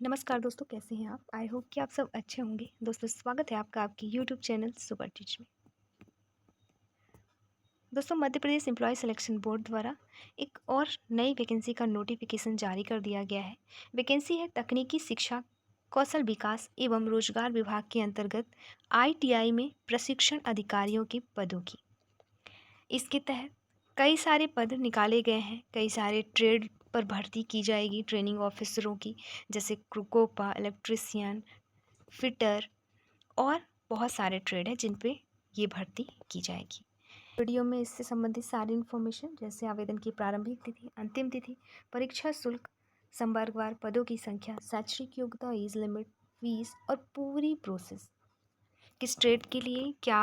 नमस्कार दोस्तों, कैसे हैं आप? आई होप कि आप सब अच्छे होंगे। दोस्तों, स्वागत है आपका आपकी यूट्यूब चैनल सुपर टीच में। दोस्तों, Madhya Pradesh employ selection board द्वारा एक और नई वैकेंसी का नोटिफिकेशन जारी कर दिया गया है। वैकेंसी है तकनीकी शिक्षा, कौशल विकास एवं रोजगार विभाग के अंतर्गत आईटीआई में प्रशिक्षण अधिकारियों के पदों की। इसके तहत कई सारे पद निकाले गए हैं। कई सारे ट्रेड पर भर्ती की जाएगी, ट्रेनिंग ऑफिसरों की, जैसे क्रूकोपा, इलेक्ट्रीशियन, फिटर और बहुत सारे ट्रेड हैं जिन पे ये भर्ती की जाएगी। वीडियो में इससे संबंधित सारी इन्फॉर्मेशन, जैसे आवेदन की प्रारंभिक तिथि, अंतिम तिथि, परीक्षा शुल्क, संवर्गवार पदों की संख्या, शैक्षिक योग्यता, एज लिमिट, फीस और पूरी प्रोसेस, किस ट्रेड के लिए क्या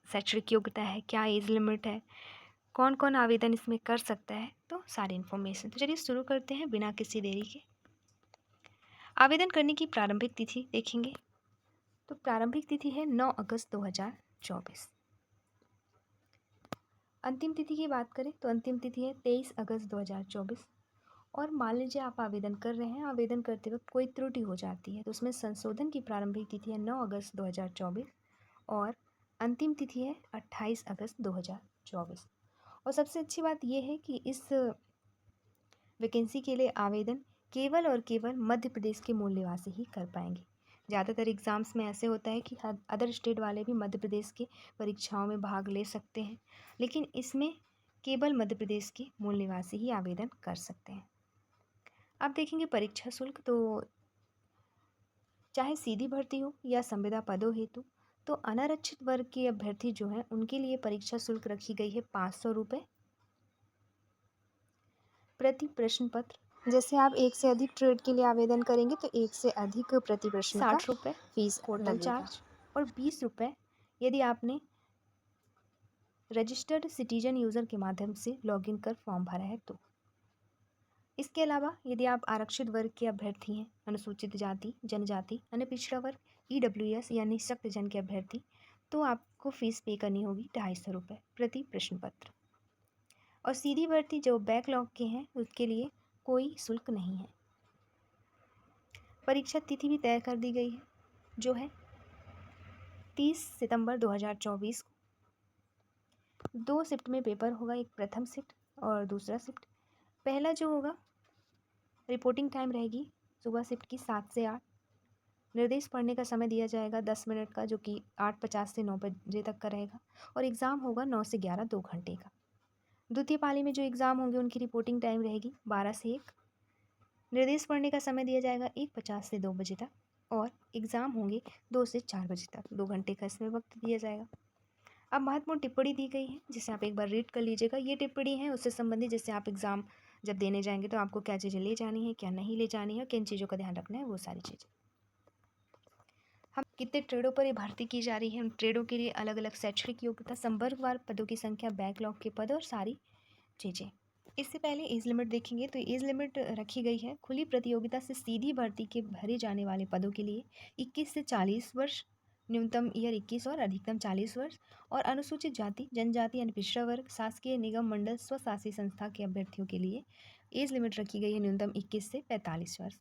शैक्षिक योग्यता है, क्या एज लिमिट है, कौन कौन आवेदन इसमें कर सकता है, तो सारी इन्फॉर्मेशन। तो चलिए शुरू करते हैं बिना किसी देरी के। आवेदन करने की प्रारंभिक तिथि देखेंगे तो प्रारंभिक तिथि है 9 अगस्त 2024। अंतिम तिथि की बात करें तो अंतिम तिथि है 23 अगस्त 2024। और मान लीजिए आप आवेदन कर रहे हैं, आवेदन करते वक्त कोई त्रुटि हो जाती है तो उसमें संशोधन की प्रारंभिक तिथि है 9 अगस्त 2024 और अंतिम तिथि है 28 अगस्त 2024। और सबसे अच्छी बात यह है कि इस वैकेंसी के लिए आवेदन केवल और केवल मध्य प्रदेश के मूल निवासी ही कर पाएंगे। ज़्यादातर एग्ज़ाम्स में ऐसे होता है कि अदर स्टेट वाले भी मध्य प्रदेश की परीक्षाओं में भाग ले सकते हैं, लेकिन इसमें केवल मध्य प्रदेश के मूल निवासी ही आवेदन कर सकते हैं। अब देखेंगे परीक्षा शुल्क, तो चाहे सीधी भर्ती हो या संविदा पदों हेतु, तो अनारक्षित वर्ग के अभ्यर्थी जो हैं उनके लिए परीक्षा शुल्क रखी गई है 500 रुपये प्रति प्रश्न पत्र। जैसे आप एक से अधिक ट्रेड के लिए आवेदन करेंगे तो एक से अधिक प्रति प्रश्न का 60 रुपये फीस पोर्टल चार्ज और 20 रुपये यदि आपने रजिस्टर्ड सिटीजन यूज़र के माध्यम से लॉगिन कर फॉर्म भरा है तो। इसके अलावा यदि आप आरक्षित वर्ग के अभ्यर्थी हैं, अनुसूचित जाति, जनजाति, अन्य पिछड़ा वर्ग, ईडब्ल्यूएस यानी सख्त जन के अभ्यर्थी, तो आपको फीस पे करनी होगी 250 रुपये प्रति प्रश्न पत्र। और सीधी भर्ती जो बैकलॉग के हैं उसके लिए कोई शुल्क नहीं है। परीक्षा तिथि भी तय कर दी गई है जो है 30 सितंबर 2024 को। 2 शिफ्ट में पेपर होगा, एक प्रथम शिफ्ट और दूसरा शिफ्ट। पहला जो होगा रिपोर्टिंग टाइम रहेगी सुबह शिफ्ट की 7 से 8। निर्देश पढ़ने का समय दिया जाएगा 10 मिनट का, जो कि 8:50 से 9 बजे तक का रहेगा। और एग्ज़ाम होगा 9 से 11, 2 घंटे का। द्वितीय पाली में जो एग्ज़ाम होंगे उनकी रिपोर्टिंग टाइम रहेगी 12 से 1। निर्देश पढ़ने का समय दिया जाएगा 1:50 से 2 बजे तक और एग्ज़ाम होंगे 2 से 4 बजे तक। 2 घंटे का इसमें वक्त दिया जाएगा। अब महत्वपूर्ण टिप्पणी दी गई है जिसे आप एक बार रीड कर लीजिएगा। ये टिप्पणी है उससे संबंधित, जैसे आप एग्ज़ाम जब देने जाएंगे तो आपको क्या चीज़ें ले जानी है, क्या नहीं ले जानी है, किन चीज़ों का ध्यान रखना है, वो सारी चीज़ें। हम कितने ट्रेडों पर ये भर्ती की जा रही है, उन ट्रेडों के लिए अलग अलग शैक्षिक योग्यता, संवर्गवार पदों की संख्या, बैकलॉग के पद और सारी चीज़ें। इससे पहले एज लिमिट देखेंगे तो एज लिमिट रखी गई है खुली प्रतियोगिता से सीधी भर्ती के भरे जाने वाले पदों के लिए 21 से 40 वर्ष, न्यूनतम ईयर 21 और अधिकतम 40 वर्ष। और अनुसूचित जाति, जनजाति, अन्य पिछड़ा वर्ग, शासकीय निगम मंडल, स्वशासी संस्था के अभ्यर्थियों के लिए एज लिमिट रखी गई है न्यूनतम 21 से 45 वर्ष।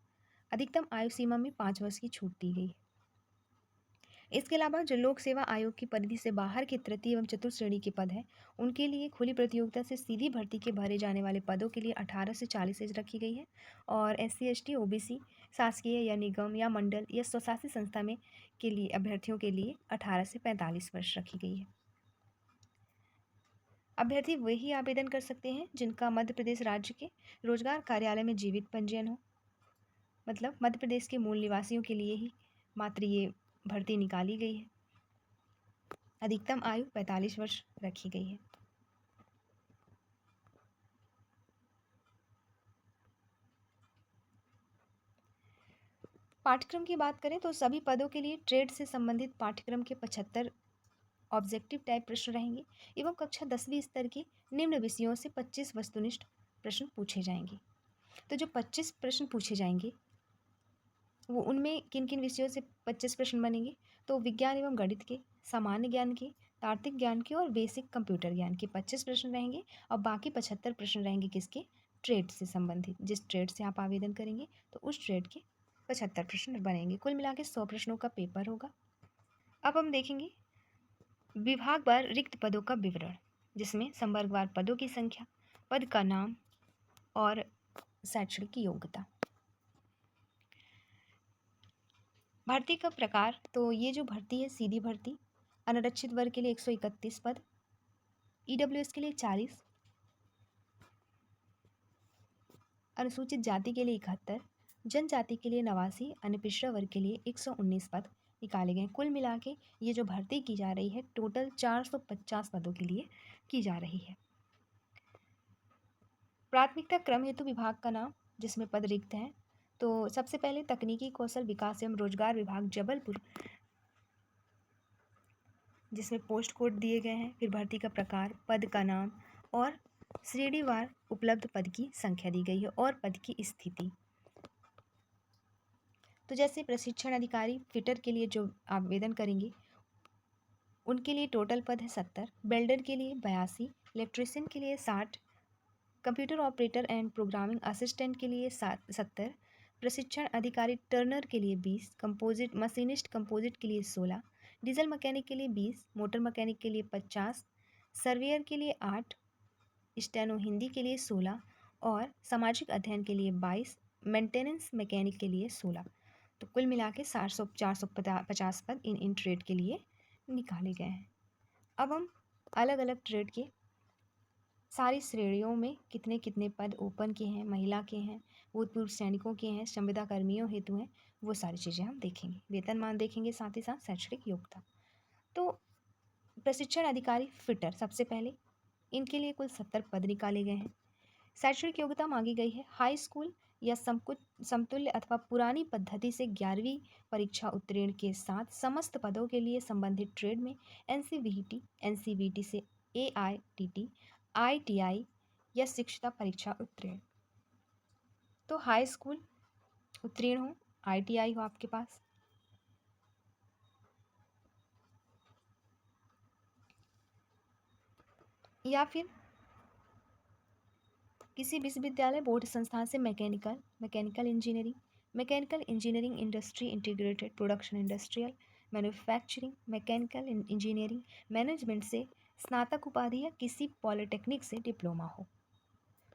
अधिकतम आयु सीमा में 5 वर्ष की छूट दी गई है। इसके अलावा जो लोक सेवा आयोग की परिधि से बाहर के तृतीय एवं चतुर्थ श्रेणी के पद हैं उनके लिए खुली प्रतियोगिता से सीधी भर्ती के भरे जाने वाले पदों के लिए 18 से 40 एज रखी गई है। और SC ST OBC, शासकीय या निगम या मंडल या स्वशासी संस्था में के लिए अभ्यर्थियों के लिए 18 से 45 वर्ष रखी गई है। अभ्यर्थी वही आवेदन कर सकते हैं जिनका मध्य प्रदेश राज्य के रोजगार कार्यालय में जीवित पंजीयन हो। मतलब मध्य प्रदेश के मूल निवासियों के लिए ही मात्र ये भर्ती निकाली गई है। अधिकतम आयु 45 वर्ष रखी गई है। पाठ्यक्रम की बात करें तो सभी पदों के लिए ट्रेड से संबंधित पाठ्यक्रम के 75 ऑब्जेक्टिव टाइप प्रश्न रहेंगे एवं कक्षा 10वीं स्तर के निम्न विषयों से 25 वस्तुनिष्ठ प्रश्न पूछे जाएंगे। तो जो 25 प्रश्न पूछे जाएंगे वो उनमें किन किन विषयों से 25 प्रश्न बनेंगे, तो विज्ञान एवं गणित के, सामान्य ज्ञान के, तार्किक ज्ञान के और बेसिक कंप्यूटर ज्ञान के 25 प्रश्न रहेंगे। और बाकी 75 प्रश्न रहेंगे किसके, ट्रेड से संबंधित। जिस ट्रेड से आप आवेदन करेंगे तो उस ट्रेड के 75 प्रश्न बनेंगे। कुल मिला के 100 प्रश्नों का पेपर होगा। अब हम देखेंगे विभागवार रिक्त पदों का विवरण, जिसमें संवर्गवार पदों की संख्या, पद का नाम और शैक्षणिक योग्यता। भर्ती का प्रकार, तो ये जो भर्ती है सीधी भर्ती, अनारक्षित वर्ग के लिए 131 पद, ईडब्ल्यूएस के लिए 40, अनुसूचित जाति के लिए 71, जनजाति के लिए 89, अन्य पिछड़ा वर्ग के लिए 119 पद निकाले गए। कुल मिला के ये जो भर्ती की जा रही है टोटल 450 पदों के लिए की जा रही है। प्राथमिकता क्रम हेतु विभाग का नाम, जिसमें पद रिक्त हैं, तो सबसे पहले तकनीकी कौशल विकास एवं रोजगार विभाग जबलपुर, जिसमें पोस्ट कोड दिए गए हैं। फिर भर्ती का प्रकार, पद का नाम और श्रेणीवार उपलब्ध पद की संख्या दी गई है और पद की स्थिति। तो जैसे प्रशिक्षण अधिकारी फिटर के लिए जो आवेदन करेंगे उनके लिए टोटल पद है 70, वेल्डर के लिए 82, इलेक्ट्रीशियन के लिए 60, computer operator and programming assistant के लिए 70, प्रशिक्षण अधिकारी टर्नर के लिए 20, कंपोजिट मशीनिस्ट कंपोजिट के लिए 16, डीजल मैकेनिक के लिए 20, मोटर मैकेनिक के लिए 50, सर्वेयर के लिए 8, स्टेनो हिंदी के लिए 16 और सामाजिक अध्ययन के लिए 22, मेंटेनेंस मैकेनिक के लिए 16। तो कुल मिला के 450 पद इन ट्रेड के लिए निकाले गए हैं। अब हम अलग अलग ट्रेड के सारी श्रेणियों में कितने कितने पद ओपन के हैं, महिला के हैं, भूतपूर्व सैनिकों के हैं, संविदा कर्मियों हेतु हैं, वो सारी चीज़ें हम देखेंगे। वेतनमान देखेंगे, साथ ही साथ शैक्षणिक योग्यता। तो प्रशिक्षण अधिकारी फिटर सबसे पहले, इनके लिए कुल 70 पद निकाले गए हैं। शैक्षणिक योग्यता मांगी गई है हाई स्कूल या समतुल्य अथवा पुरानी पद्धति से 11वीं परीक्षा उत्तीर्ण के साथ समस्त पदों के लिए संबंधित ट्रेड में एनसीवीटी से एआईटीटी, आईटीआई या शिक्षता परीक्षा उत्तीर्ण। तो हाई स्कूल उत्तीर्ण हो, आईटीआई हो आपके पास, या फिर किसी विश्वविद्यालय बोर्ड संस्थान से mechanical engineering industry integrated production industrial manufacturing mechanical engineering management से स्नातक उपाधि या किसी पॉलिटेक्निक से डिप्लोमा हो।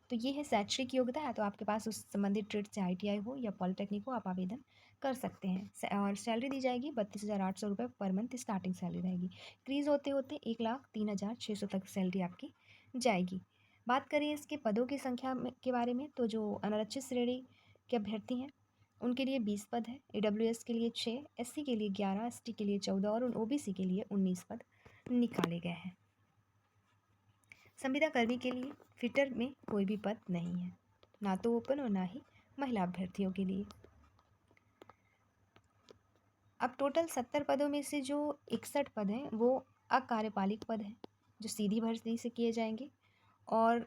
तो ये है शैक्षणिक योग्यता है, तो आपके पास उस संबंधित ट्रेड से आईटीआई हो या पॉलिटेक्निक हो, आप आवेदन कर सकते हैं। और सैलरी दी जाएगी 32,800 रुपये पर मंथ स्टार्टिंग सैलरी रहेगी। क्रीज होते होते 1,03,600 तक सैलरी आपकी जाएगी। बात करें इसके पदों की संख्या के बारे में, तो जो अनारक्षित श्रेणी के अभ्यर्थी हैं उनके लिए 20 पद है, ईडब्ल्यूएस के लिए 6, एससी के लिए 11, एसटी के लिए 14 और ओबीसी के लिए 19 पद निकाले गए हैं। संविदा कर्मी के लिए फिटर में कोई भी पद नहीं है, ना तो ओपन और ना ही महिला अभ्यर्थियों के लिए। अब टोटल 70 पदों में से जो 61 पद हैं वो अकार्यपालिक पद हैं जो सीधी भर्ती से किए जाएंगे, और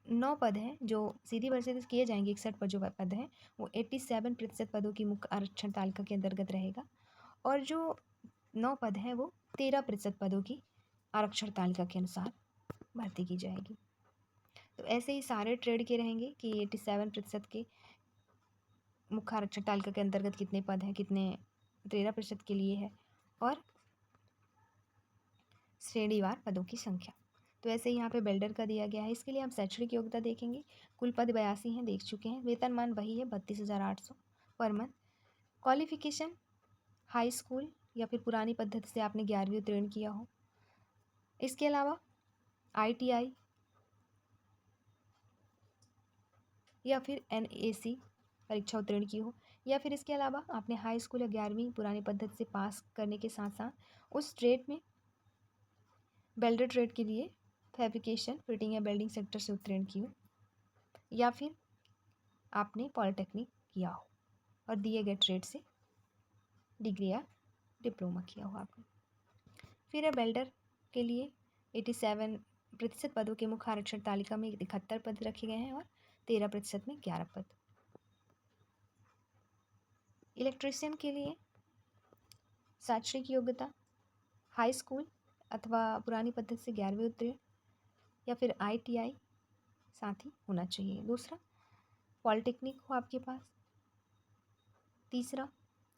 9 पद हैं जो सीधी भर्ती से किए जाएंगे। 61 पद जो पद हैं वो 87% पदों की मुख्य आरक्षण तालिका के अंतर्गत रहेगा, और जो 9 पद हैं वो 13% पदों की आरक्षण तालिका के अनुसार भर्ती की जाएगी। तो ऐसे ही सारे ट्रेड के रहेंगे कि 87% के मुख्य आरक्षण तालिका के अंतर्गत कितने पद हैं, कितने 13% के लिए है, और श्रेणीवार पदों की संख्या। तो ऐसे ही यहाँ पे बेल्डर का दिया गया है। इसके लिए हम शैक्षणिक योग्यता देखेंगे। कुल पद 82 हैं, देख चुके हैं। वेतनमान वही है 32,800 per month. Qualification high school या फिर पुरानी पद्धति से आपने 11वीं उत्तीर्ण किया हो। इसके अलावा ITI या फिर NAC परीक्षा उत्तीर्ण की हो, या फिर इसके अलावा आपने हाई स्कूल या 11वीं पुरानी पद्धति से पास करने के साथ साथ उस ट्रेड में वेल्डर ट्रेड के लिए फैब्रिकेशन फिटिंग या वेल्डिंग सेक्टर से उत्तीर्ण की हो, या फिर आपने पॉलिटेक्निक किया हो और दिए गए ट्रेड से डिग्री या डिप्लोमा किया हो आपने। फिर है वेल्डर के लिए 87% पदों के मुख्य आरक्षण तालिका में 71 पद रखे गए हैं और 13% में 11 पद। इलेक्ट्रीशियन के लिए शैक्षणिक योग्यता हाई स्कूल अथवा पुरानी पद्धति से 11वीं उत्तीर्ण या फिर ITI साथ ही होना चाहिए। दूसरा पॉलिटेक्निक हो आपके पास, तीसरा,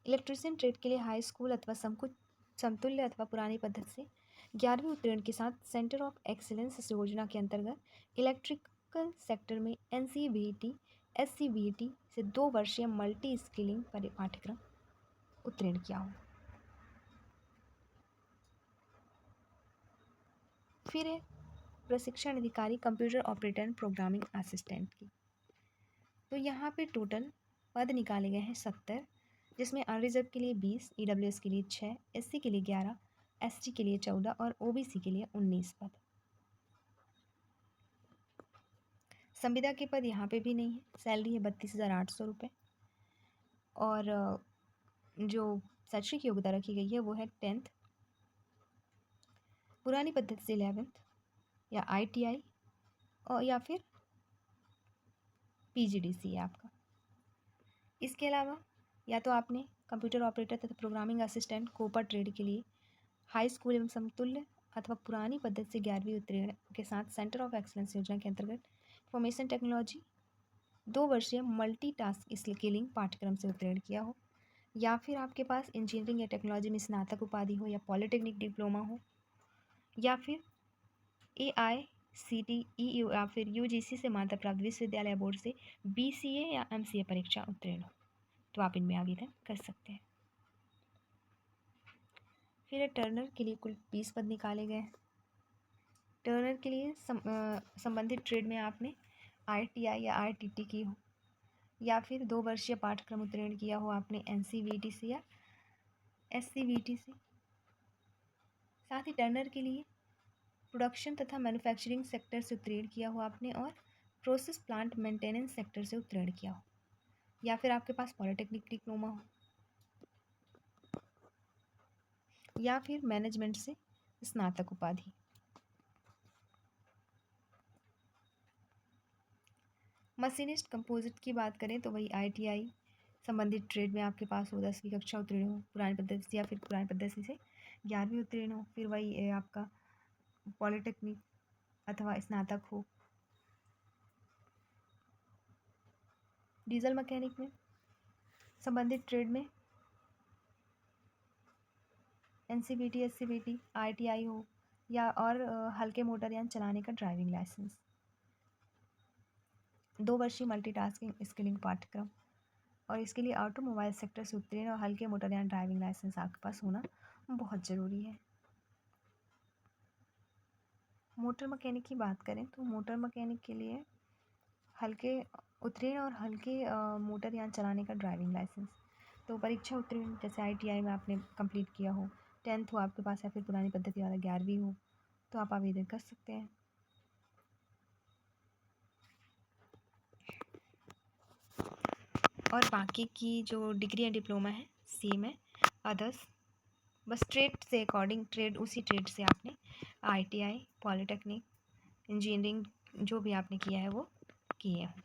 इलेक्ट्रीशियन ट्रेड के लिए हाई स्कूल अथवा समतुल्य अथवा पुरानी पद्धति से 11वीं उत्तीर्ण के साथ सेंटर ऑफ एक्सीलेंस योजना के अंतर्गत इलेक्ट्रिकल सेक्टर में NCVT SCVT से 2 वर्षीय मल्टी स्किलिंग पाठ्यक्रम उत्तीर्ण किया हो। फिर है प्रशिक्षण अधिकारी computer operator and programming assistant की। तो यहाँ पे टोटल पद निकाले गए हैं 70, जिसमें अनरिजर्व के लिए 20, EWS के लिए 6, SC के लिए 11, ST के लिए 14 और OBC के लिए 19 पद। संविदा के पद यहाँ पे भी नहीं है। सैलरी है 32,800 रुपये और जो शैक्षणिक योग्यता रखी गई है वो है 10th, पुरानी पद्धति से 11th या ITI और या फिर PGDC है आपका। इसके अलावा या तो आपने कंप्यूटर ऑपरेटर तथा प्रोग्रामिंग असिस्टेंट कोपा ट्रेड के लिए हाई स्कूल एवं समतुल्य अथवा पुरानी पद्धति से 11वीं उत्तीर्ण के साथ सेंटर ऑफ एक्सलेंस योजना के अंतर्गत इंफॉर्मेशन टेक्नोलॉजी 2 वर्षीय मल्टी टास्क स्किलिंग पाठ्यक्रम से उत्तीर्ण किया हो, या फिर आपके पास इंजीनियरिंग या टेक्नोलॉजी में स्नातक उपाधि हो या पॉलिटेक्निक डिप्लोमा हो, या फिर AICTE या फिर UGC से मान्यता प्राप्त विश्वविद्यालय बोर्ड से BCA या MCA परीक्षा उत्तीर्ण हो, तो आप इनमें आवेदन कर सकते हैं। फिर टर्नर के लिए कुल 20 पद निकाले गए हैं। टर्नर के लिए संबंधित ट्रेड में आपने ITI या ITT की हो, या फिर 2 वर्षीय पाठ्यक्रम उत्तीर्ण किया हो आपने NCVT से या SCVT से। साथ ही टर्नर के लिए प्रोडक्शन तथा मैन्युफैक्चरिंग सेक्टर से उत्तीर्ण किया हो आपने और प्रोसेस प्लांट मेंटेनेंस सेक्टर से उत्तीर्ण किया हो, या फिर आपके पास पॉलिटेक्निक डिप्लोमा हो, या फिर मैनेजमेंट से स्नातक उपाधि। मशीनिस्ट कंपोजिट की बात करें तो वही ITI संबंधित ट्रेड में आपके पास हो, 10वीं कक्षा उत्तीर्ण हो पुरानी पद्धति से, या फिर पुरानी पद्धति से 11वीं उत्तीर्ण हो, फिर वही आपका पॉलिटेक्निक अथवा स्नातक हो। डीजल मैकेनिक में संबंधित ट्रेड में NCVT SCVT ITI हो, या और हल्के मोटरयान चलाने का ड्राइविंग लाइसेंस। 2 वर्षीय मल्टीटास्किंग स्किलिंग पाठ्यक्रम, और इसके लिए ऑटोमोबाइल सेक्टर से उत्तीर्ण और हल्के मोटरयान ड्राइविंग लाइसेंस आपके पास होना बहुत ज़रूरी है। मोटर मैकेनिक की बात करें तो मोटर मैकेनिक के लिए हल्के उत्तीर्ण और हल्के मोटरयान चलाने का ड्राइविंग लाइसेंस। तो परीक्षा उत्तीर्ण जैसे ITI में आपने कंप्लीट किया हो, 10th हो आपके पास, या फिर पुरानी पद्धति वाला 11वीं हो, तो आप आवेदन कर सकते हैं। और बाकी की जो डिग्री या डिप्लोमा है सेम है, अदर्स बस ट्रेड से अकॉर्डिंग ट्रेड उसी ट्रेड से आपने ITI पॉलिटेक्निक इंजीनियरिंग जो भी आपने किया है वो किए हैं।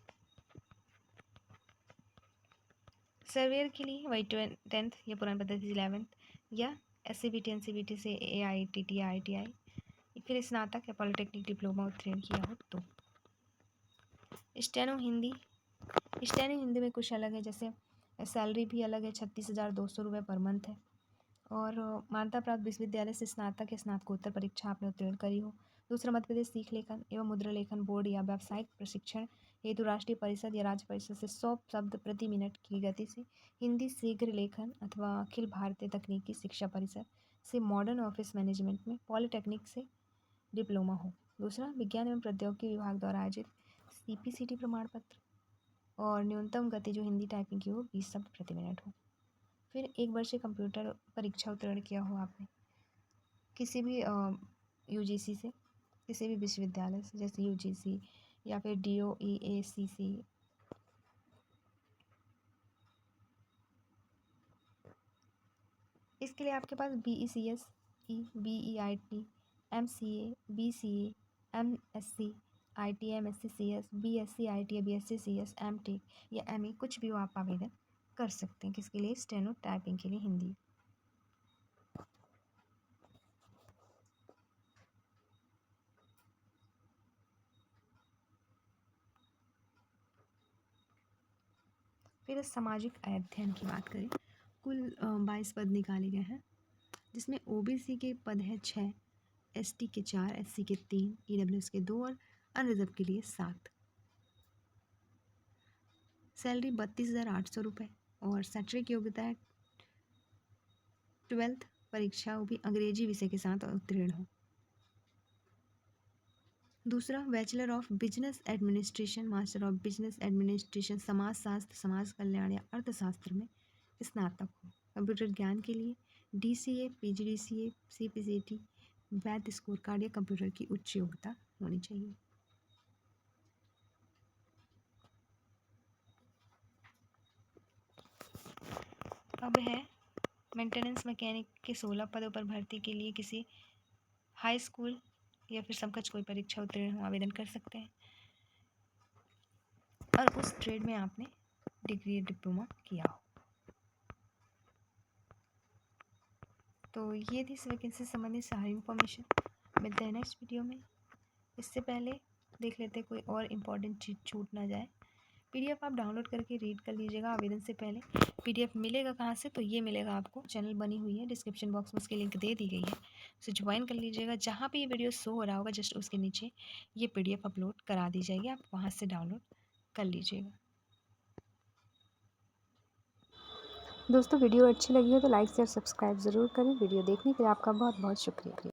सर्वेयर के लिए वही 10th या पुरानी पद्धति से 11th या SCVT NCVT से AITT या ITI, फिर स्नातक या पॉलिटेक्निक डिप्लोमा उत्तीर्ण किया हो तो। स्टेनो हिंदी में कुछ अलग है, जैसे सैलरी भी अलग है, 36,200 रुपये पर मंथ है, और मान्यता प्राप्त विश्वविद्यालय से स्नातक या स्नातकोत्तर परीक्षा आपने उत्तीर्ण करी हो। दूसरा, मध्य प्रदेश सीख लेखन एवं मुद्रा लेखन बोर्ड या व्यावसायिक प्रशिक्षण हेतु राष्ट्रीय परिषद या राज्य परिषद से 100 शब्द प्रति मिनट की गति से हिंदी शीघ्र लेखन, अथवा अखिल भारतीय तकनीकी शिक्षा परिषद से मॉडर्न ऑफिस मैनेजमेंट में पॉलिटेक्निक से डिप्लोमा हो। दूसरा, विज्ञान एवं प्रौद्योगिकी विभाग द्वारा आयोजित CPCT प्रमाण पत्र, और न्यूनतम गति जो हिंदी टाइपिंग की हो 20 शब्द प्रति मिनट हो। फिर 1 वर्षीय कंप्यूटर परीक्षा उत्तीर्ण किया हो आपने किसी भी UGC से, किसी भी विश्वविद्यालय से, जैसे UGC या फिर DOE-ACC। इसके लिए आपके पास BECS, BEIT, MCA, BCA, MSc, IT, MSc CS, BSc IT या BSc CS, MTech या ME कुछ भी हो आप आवेदन कर सकते हैं। किसके लिए? स्टेनो टाइपिंग के लिए हिंदी। फिर अगर सामाजिक अध्ययन की बात करें, कुल 22 पद निकाले गए हैं, जिसमें ओबीसी के पद है 6, एसटी के 4, एससी के 3, ईडब्ल्यूएस के 2 और अनरिजर्व के लिए 7। सैलरी 32,800 रुपये और शैक्षणिक योग्यता है 12th परीक्षा वो भी अंग्रेजी विषय के साथ उत्तीर्ण हो। दूसरा, bachelor of business administration, master of business administration, समाज शास्त्र, समाज कल्याण या अर्थशास्त्र में स्नातक हो। कंप्यूटर ज्ञान के लिए DCA, PGDCA, CPCT, वैध स्कोर कार्ड या कंप्यूटर की उच्च योग्यता होनी चाहिए। अब है मेंटेनेंस मैकेनिक के 16 पदों पर भर्ती के लिए किसी हाई स्कूल या फिर समकक्ष कोई परीक्षा उत्तीर्ण हो आवेदन कर सकते हैं और उस ट्रेड में आपने डिग्री या डिप्लोमा किया हो। तो ये थी इस वैकेंसी से संबंधित सारी इन्फॉर्मेशन। मिलते हैं नेक्स्ट वीडियो में। इससे पहले देख लेते हैं कोई और इम्पोर्टेंट चीज़ छूट ना जाए। PDF आप डाउनलोड करके रीड कर लीजिएगा आवेदन से पहले। PDF मिलेगा कहाँ से? तो ये मिलेगा आपको, चैनल बनी हुई है, डिस्क्रिप्शन बॉक्स में उसकी लिंक दे दी गई है, उसे ज्वाइन कर लीजिएगा। जहाँ पे ये वीडियो शो हो रहा होगा जस्ट उसके नीचे ये PDF अपलोड करा दी जाएगी, आप वहाँ से डाउनलोड कर लीजिएगा। दोस्तों वीडियो अच्छी लगी हो तो लाइक शेयर सब्सक्राइब ज़रूर करें। वीडियो देखने के लिए आपका बहुत बहुत शुक्रिया।